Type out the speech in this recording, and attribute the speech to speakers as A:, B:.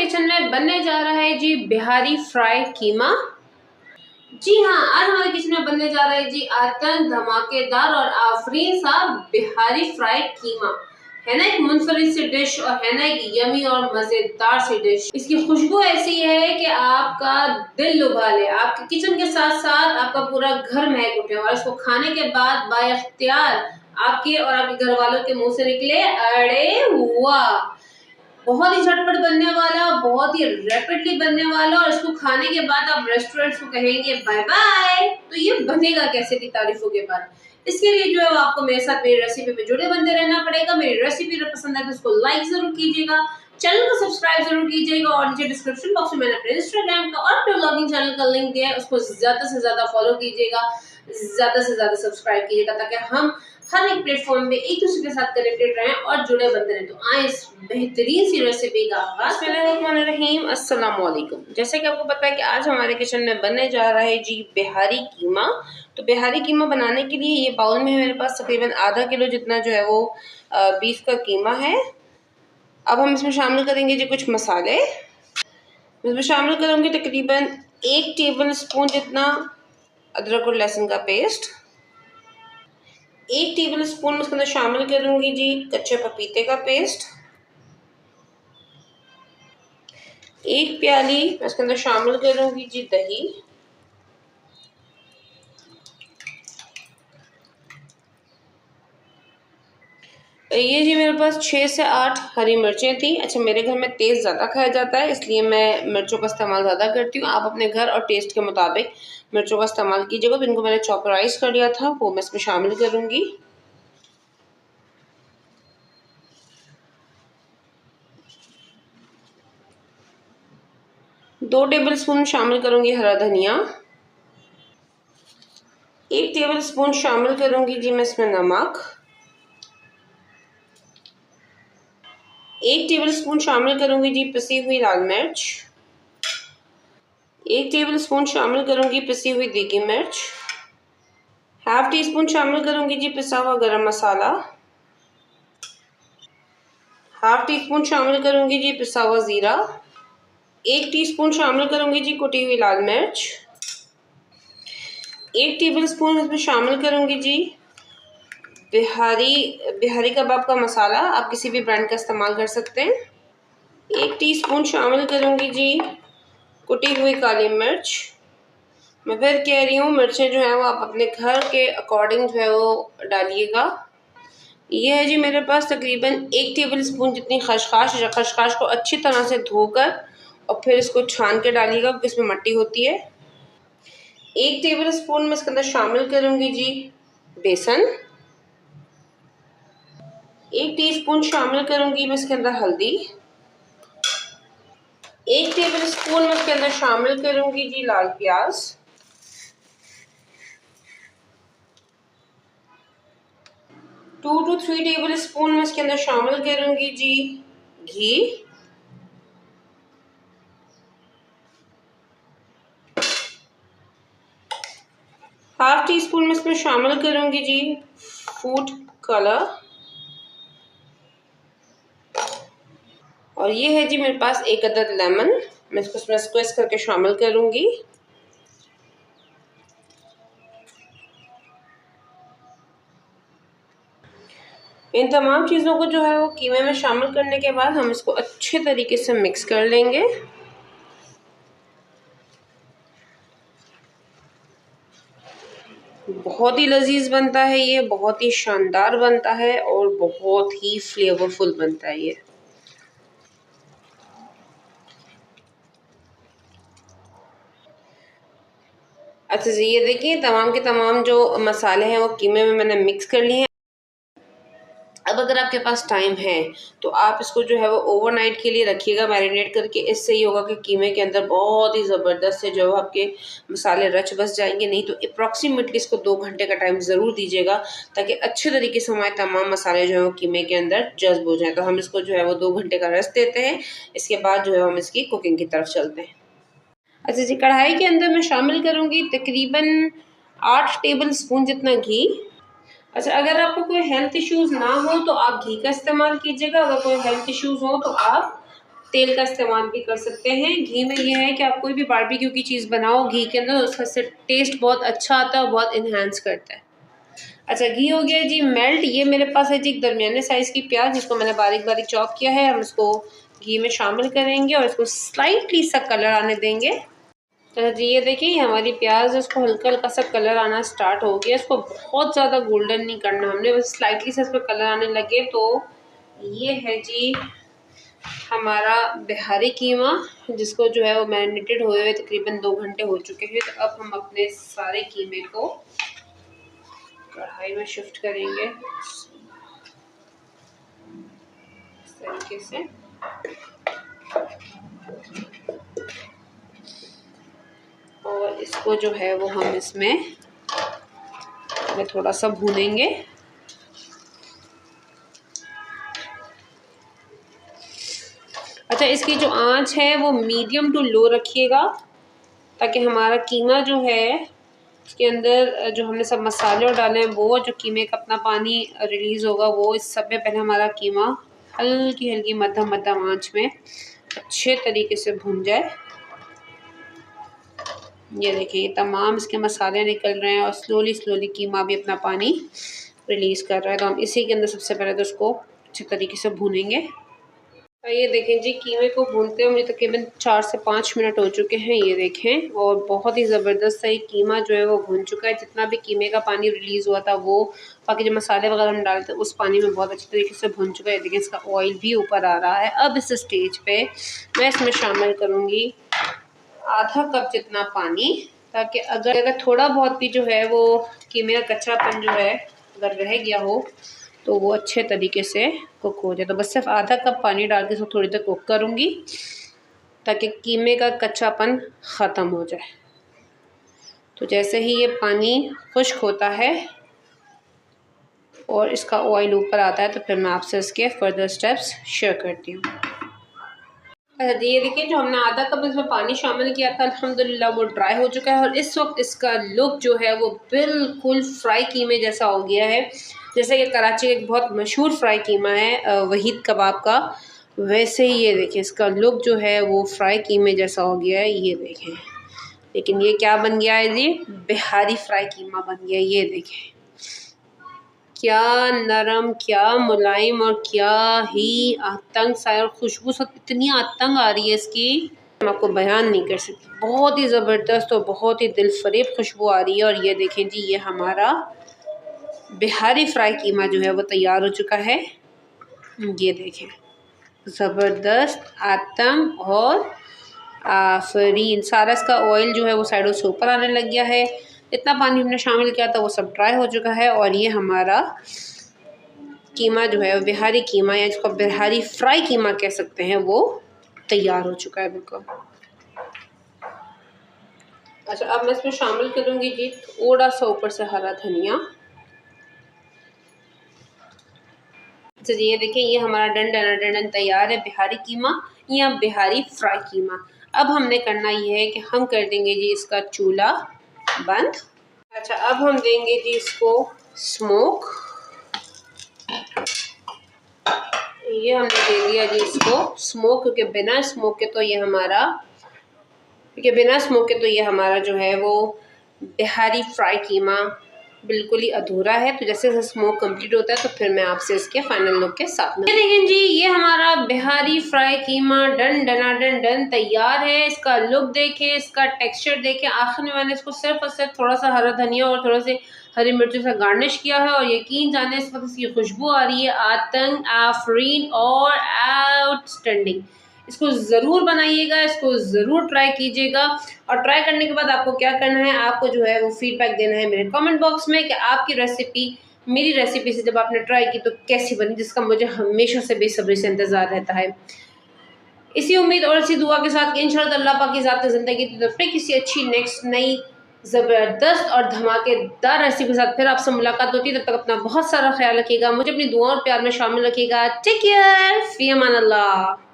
A: Kitchen में बनने जा रहा है जी बिहारी फ्राई कीमा। जी हाँ, आज हमारे किचन में बनने जा रहा है जी आतंक धमाकेदार और आफरीन सा बिहारी फ्राई कीमा। है ना एक मुनफरिद सी डिश और है ना एक यमी और मजेदार सी डिश। इसकी खुशबू ऐसी है कि आपका दिल लुभा ले, आपके किचन के साथ साथ आपका पूरा घर महक उठे और इसको खाने के बाद बाइख्तियार आपके और आपके घर वालों के मुंह से निकले अरे वाह। बहुत ही झटपट बनने वाला, बहुत ही रैपिडली बनने वाला और इसको खाने के बाद आप रेस्टोरेंट्स को कहेंगे बाय बाय। तो ये बनेगा कैसे थी तारीफों के बाद? इसके लिए जो है आपको मेरे साथ मेरी रेसिपी पे जुड़े बनते रहना पड़ेगा। मेरी रेसिपी अगर पसंद आए तो उसको लाइक जरूर कीजिएगा, चैनल को सब्सक्राइब जरूर कीजिएगा और नीचे डिस्क्रिप्शन बॉक्स में मैंने अपने इंस्टाग्राम का और अपने ब्लॉगिंग चैनल का लिंक दिया है, उसको ज्यादा से ज्यादा फॉलो कीजिएगा, ज्यादा से ज्यादा सब्सक्राइब कीजिएगा ताकि हम हर एक प्लेटफॉर्म में एक दूसरे के साथ कनेक्टेड रहें और जुड़े बनते रहें। तो आए इस बेहतरीन सी रेसिपी का आगाज। बिस्मिल्लाहिर्रहमानिर्रहीम, अस्सलाम वालेकुम। जैसे कि आपको पता है कि आज हमारे किचन में बनने जा रहा है जी बिहारी कीमा। तो बिहारी कीमा बनाने के लिए ये बाउल में मेरे पास तकरीबन आधा किलो जितना जो है वो बीफ का कीमा है। अब हम इसमें शामिल करेंगे जी कुछ मसाले। इसमें शामिल करूँगी तकरीबन 1 टेबल स्पून जितना अदरक और लहसुन का पेस्ट। 1 टेबल स्पून उसके अंदर शामिल करूंगी जी कच्चे पपीते का पेस्ट। 1 प्याली इसके अंदर शामिल करूंगी जी दही। ये जी मेरे पास 6 से 8 हरी मिर्चें थी। अच्छा, मेरे घर में तेज़ ज़्यादा खाया जाता है इसलिए मैं मिर्चों का इस्तेमाल ज़्यादा करती हूँ। आप अपने घर और टेस्ट के मुताबिक मिर्चों का इस्तेमाल कीजिएगा। तो इनको मैंने चॉपराइज कर लिया था, वो मैं इसमें शामिल करूँगी। 2 टेबल स्पून शामिल करूँगी हरा धनिया। 1 टेबल स्पून शामिल करूँगी जी मैं इसमें नमक। 1 टेबल स्पून शामिल करूंगी जी पिसी हुई लाल मिर्च। 1 टेबल स्पून शामिल करूंगी पिसी हुई देगी मिर्च। हाफ टी स्पून शामिल करूंगी जी पिसा हुआ गरम मसाला। हाफ टी स्पून शामिल करूंगी जी पिसा हुआ जीरा। 1 टीस्पून शामिल करूंगी जी कुटी हुई लाल मिर्च। 1 टेबल स्पून इसमें शामिल करूंगी जी बिहारी कबाब का मसाला। आप किसी भी ब्रांड का इस्तेमाल कर सकते हैं। 1 टीस्पून शामिल करूंगी जी कुटी हुई काली मिर्च। मैं फिर कह रही हूँ, मिर्चें जो है वो आप अपने घर के अकॉर्डिंग जो है वो डालिएगा। ये है जी मेरे पास तकरीबन 1 टेबल स्पून जितनी खसखस। खसखस को अच्छी तरह से धोकर और फिर इसको छान के डालिएगा क्योंकि इसमें मट्टी होती है। 1 टेबल स्पून में इसके अंदर शामिल करूँगी जी बेसन। 1 टीस्पून शामिल करूँगी मैं इसके अंदर हल्दी। 1 टेबल स्पून में इसके अंदर शामिल करूँगी जी लाल प्याज। 2 to 3 टेबल स्पून में इसके अंदर शामिल करूँगी जी घी। हाफ टी स्पून में इसमें शामिल करूँगी जी फूड कलर। और ये है जी मेरे पास 1 अदद लेमन, मैं इसको इसमें स्क्वीज करके शामिल करूँगी। इन तमाम चीज़ों को जो है वो कीमे में शामिल करने के बाद हम इसको अच्छे तरीके से मिक्स कर लेंगे। बहुत ही लजीज बनता है ये, बहुत ही शानदार बनता है और बहुत ही फ्लेवरफुल बनता है ये। अच्छा जी, ये देखिए तमाम के तमाम जो मसाले हैं वो कीमे में मैंने मिक्स कर लिए हैं। अब अगर आपके पास टाइम है तो आप इसको जो है वो ओवरनाइट के लिए रखिएगा मैरिनेट करके। इससे ये होगा कि कीमे के अंदर बहुत ही ज़बरदस्त से जो है आपके मसाले रच बस जाएंगे। नहीं तो अप्रॉक्सीमेटली इसको 2 घंटे का टाइम ज़रूर दीजिएगा ताकि अच्छे तरीके से हमारे तमाम मसाले जो है वो कीमे के अंदर जज्ब हो जाए। तो हम इसको जो है वो 2 घंटे का रेस्ट देते हैं। इसके बाद जो है हम इसकी कुकिंग की तरफ चलते हैं। अच्छा जी, कढ़ाई के अंदर मैं शामिल करूँगी तकरीबन 8 टेबल स्पून जितना घी। अच्छा, अगर आपको कोई हेल्थ इश्यूज़ ना हो तो आप घी का इस्तेमाल कीजिएगा। अगर कोई हेल्थ इश्यूज़ हो तो आप तेल का इस्तेमाल भी कर सकते हैं। घी में ये है कि आप कोई भी बारबेक्यू की चीज़ बनाओ घी के अंदर, उसका टेस्ट बहुत अच्छा आता है और बहुत इन्हांस करता है। अच्छा, घी हो गया जी मेल्ट। ये मेरे पास है जी एक दरमियाने साइज़ की प्याज, जिसको मैंने बारीक बारीक चॉप किया है। हम इसको घी में शामिल करेंगे और इसको स्लाइटली सा कलर आने देंगे। तो जी ये देखिए हमारी प्याज, इसको हल्का हल्का सा कलर आना स्टार्ट हो गया। इसको बहुत ज़्यादा गोल्डन नहीं करना हमने, बस स्लाइटली सा इस पर कलर आने लगे। तो ये है जी हमारा बिहारी कीमा, जिसको जो है वो मैरिनेटेड हुए हुए तकरीबन 2 घंटे हो चुके हैं। तो अब हम अपने सारे कीमे को कढ़ाई में शिफ्ट करेंगे इस तरीके से। और इसको जो है वो हम इसमें थोड़ा सा भूनेंगे। अच्छा, इसकी जो आंच है वो मीडियम टू लो रखिएगा, ताकि हमारा कीमा जो है इसके अंदर जो हमने सब मसाले और डाले हैं वो जो कीमे का अपना पानी रिलीज़ होगा वो इस सब में पहले हमारा कीमा हल्की हल्की मध्यम मध्यम आंच में अच्छे तरीके से भून जाए। ये देखिए तमाम इसके मसाले निकल रहे हैं और स्लोली स्लोली कीमा भी अपना पानी रिलीज़ कर रहा है। तो हम इसी के अंदर सबसे पहले तो इसको अच्छे तरीके से भूनेंगे। ये देखें जी कीमे को भूनते हुए मुझे तकरीबन 4 से 5 मिनट हो चुके हैं। ये देखें और बहुत ही ज़बरदस्त सा ये कीमा जो है वो भून चुका है। जितना भी कीमे का पानी रिलीज़ हुआ था वो बाकी जो मसाले वगैरह हम डाले थे उस पानी में बहुत अच्छी तरीके से भून चुका है। देखिए इसका ऑयल भी ऊपर आ रहा है। अब इस स्टेज पे मैं इसमें शामिल करूँगी आधा कप जितना पानी, ताकि अगर थोड़ा बहुत भी जो है वो कीमे का कच्चापन जो है अगर रह गया हो तो वो अच्छे तरीके से कुक हो जाए। तो बस सिर्फ आधा कप पानी डाल के इसको थोड़ी देर कुक करूँगी ताकि कीमे का कच्चापन ख़त्म हो जाए। तो जैसे ही ये पानी खुश्क होता है और इसका ऑयल ऊपर आता है तो फिर मैं आपसे इसके फर्दर स्टेप्स शेयर करती हूँ। अच्छा, ये देखिए जो हमने आधा कप इसमें पानी शामिल किया था अल्हम्दुलिल्लाह वो ड्राई हो चुका है और इस वक्त इसका लुक जो है वो बिल्कुल फ्राई कीमे जैसा हो गया है। जैसे कि कराची का एक बहुत मशहूर फ्राई कीमा है वहीद कबाब का, वैसे ही ये देखें इसका लुक जो है वो फ्राई कीमे जैसा हो गया है। ये देखें, लेकिन ये क्या बन गया है जी, बिहारी फ्राई कीमा बन गया। ये देखें क्या नरम, क्या मुलायम और क्या ही आतंक सा, और खुशबू सब इतनी आतंक आ रही है इसकी, मैं आपको बयान नहीं कर सकती। बहुत ही ज़बरदस्त और बहुत ही दिल फरेब खुशबू आ रही है। और ये देखें जी ये हमारा बिहारी फ्राई कीमा जो है वो तैयार हो चुका है। ये देखें ज़बरदस्त आतंक और आफरीन, सारा इसका ऑयल जो है वो साइडों से ऊपर आने लग गया है। इतना पानी हमने शामिल किया था वो सब ड्राई हो चुका है और ये हमारा कीमा जो है बिहारी कीमा या जिसको बिहारी फ्राई कीमा कह सकते हैं वो तैयार हो चुका है बिल्कुल। अच्छा, अब मैं इसमें शामिल करूँगी जी थोड़ा सा ऊपर से हरा धनिया। अच्छा जी ये देखिए ये हमारा डन तैयार है बिहारी कीमा या बिहारी फ्राई कीमा। अब हमने करना ये है कि हम कर देंगे जी इसका चूल्हा बंद। अच्छा, अब हम देंगे जी इसको स्मोक। ये हमने दे दिया जी इसको स्मोक, क्योंकि बिना स्मोक के तो ये हमारा जो है वो बिहारी फ्राई कीमा बिल्कुल ही अधूरा है। तो जैसे स्मोक कंप्लीट होता है तो फिर मैं आपसे इसके फाइनल लुक के साथ में, ये देखें जी ये हमारा बिहारी फ्राई कीमा डन तैयार है। इसका लुक देखें, इसका टेक्सचर देखें। आखिर में मैंने इसको सिर्फ और सिर्फ थोड़ा सा हरा धनिया और थोड़ा से हरी मिर्चों से गार्निश किया है और यकीन जाने इस वक्त इसकी खुशबू आ रही है आतंक आफरीन और आउटस्टैंडिंग। इसको ज़रूर बनाइएगा, इसको ज़रूर ट्राई कीजिएगा और ट्राई करने के बाद आपको क्या करना है, आपको जो है वो फीडबैक देना है मेरे कमेंट बॉक्स में कि आपकी रेसिपी मेरी रेसिपी से जब आपने ट्राई की तो कैसी बनी, जिसका मुझे हमेशा से बेसब्री से इंतज़ार रहता है। इसी उम्मीद और इसी दुआ के साथ कि इंशाअल्लाह अल्लाह पाक की ज़ात ज़िंदगी की तरफ किसी अच्छी नेक्स्ट नई ज़बरदस्त और धमाकेदार रेसिपी के साथ फिर आपसे मुलाकात होती है। तब तक अपना बहुत सारा ख्याल रखिएगा, मुझे अपनी दुआ और प्यार में शामिल रखिएगा। टेक केयर, फ़ी अमान अल्लाह।